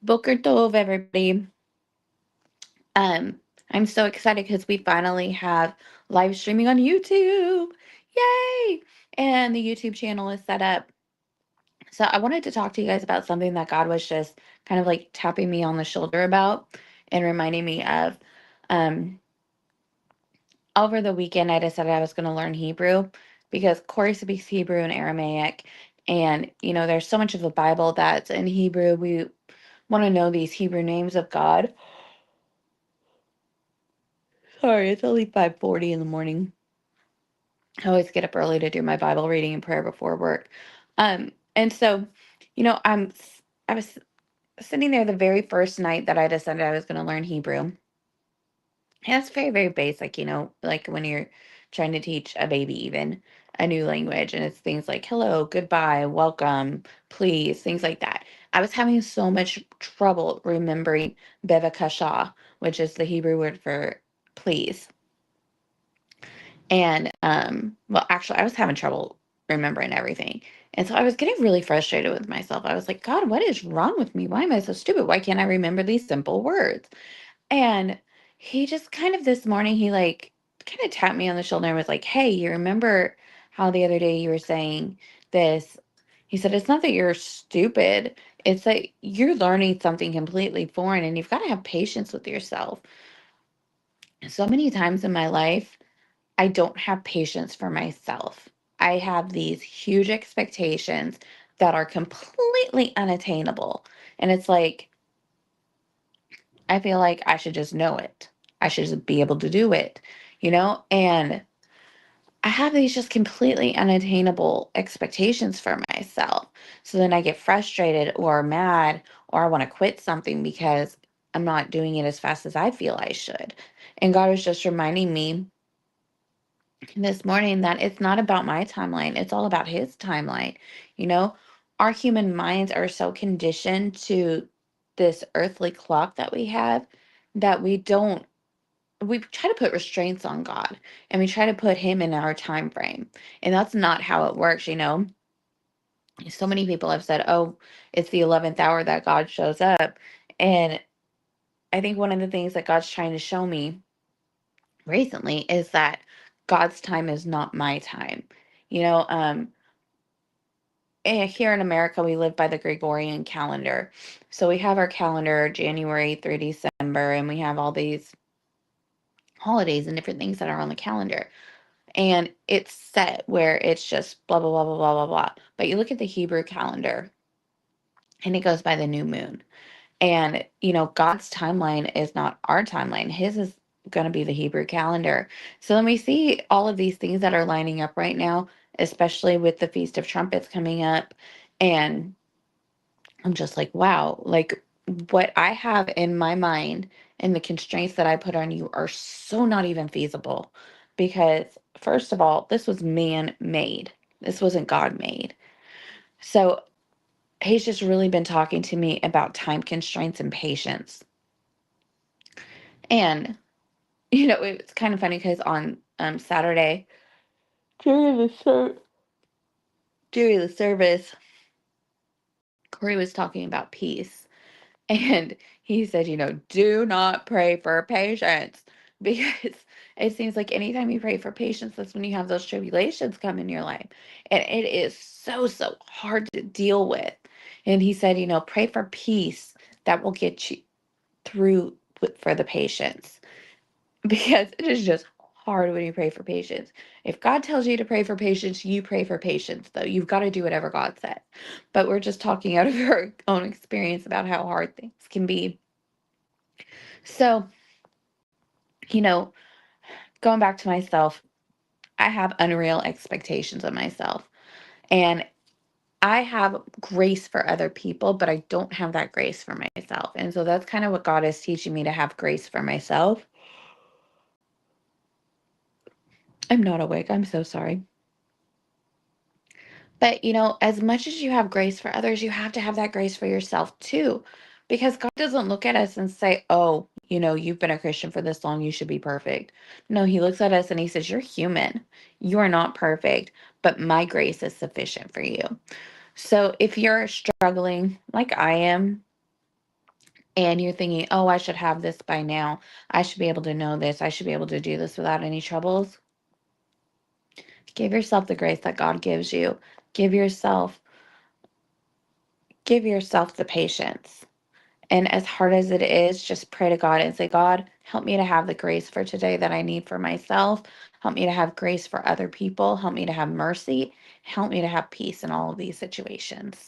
Boker Tov, everybody. Um, I'm so excited because we finally have live streaming on YouTube. Yay! And the YouTube channel is set up. So I wanted to talk to you guys about something that God was just kind of like tapping me on the shoulder about and reminding me of. Um, Over the weekend, I decided I was going to learn Hebrew because Corey speaks Hebrew and Aramaic. And, there's so much of the Bible that's in Hebrew. We want to know these Hebrew names of God. Sorry, it's only 5:40 in the morning. I always get up early to do my Bible reading and prayer before work. And so, I was sitting there the very first night that I decided I was going to learn Hebrew. And it's very, very basic, like when you're trying to teach a baby even a new language, and it's things like hello, goodbye, welcome, please, things like that. I was having so much trouble remembering bevakasha, which is the Hebrew word for please. And, well, actually, I was having trouble remembering everything. And so I was getting really frustrated with myself. I was like, God, what is wrong with me? Why am I so stupid? Why can't I remember these simple words? And he just kind of this morning, he like kind of tapped me on the shoulder and was like, hey, you remember how the other day you were saying this? He said, it's not that you're stupid, it's that you're learning something completely foreign and you've got to have patience with yourself. So many times in my life, I don't have patience for myself. I have these huge expectations that are completely unattainable. And it's like, I feel like I should just know it. I should just be able to do it. And I have these just completely unattainable expectations for myself. So then I get frustrated or mad or I want to quit something because I'm not doing it as fast as I feel I should. And God was just reminding me this morning that it's not about my timeline, it's all about his timeline. You know, our human minds are so conditioned to this earthly clock that we have that we try to put restraints on God and we try to put him in our time frame. And that's not how it works. So many people have said, "Oh, it's the 11th hour that God shows up." And I think one of the things that God's trying to show me recently is that God's time is not my time. You know, um, Here in America, we live by the Gregorian calendar. So we have our calendar January through December, and we have all these holidays and different things that are on the calendar. And it's set where it's just blah, blah, blah, blah, blah, blah, blah. But you look at the Hebrew calendar, and it goes by the new moon. And, God's timeline is not our timeline. His is going to be the Hebrew calendar. So then we see all of these things that are lining up right now, especially with the Feast of Trumpets coming up. And I'm just like, wow, like what I have in my mind and the constraints that I put on you are so not even feasible. Because, first of all, this was man made, this wasn't God made. So he's just really been talking to me about time constraints and patience. And it's kind of funny because on Saturday during the ser- during the service, Corey was talking about peace, and he said, do not pray for patience because it seems like anytime you pray for patience, that's when you have those tribulations come in your life, and it is so so hard to deal with. And he said, pray for peace that will get you through for the patience. Because it is just hard when you pray for patience. If God tells you to pray for patience, you pray for patience, though. You've got to do whatever God says. But we're just talking out of our own experience about how hard things can be. So, you know, going back to myself, I have unreal expectations of myself. And I have grace for other people, but I don't have that grace for myself. And so that's kind of what God is teaching me, to have grace for myself. I'm not awake. I'm so sorry. But, as much as you have grace for others, you have to have that grace for yourself too. Because God doesn't look at us and say, oh, you've been a Christian for this long, you should be perfect. No, he looks at us and he says, you're human. You are not perfect, but my grace is sufficient for you. So if you're struggling like I am, and you're thinking, oh, I should have this by now. I should be able to know this. I should be able to do this without any troubles. Give yourself the grace that God gives you. Give yourself give yourself the patience. And as hard as it is, just pray to God and say, God, help me to have the grace for today that I need for myself. Help me to have grace for other people. Help me to have mercy. Help me to have peace in all of these situations.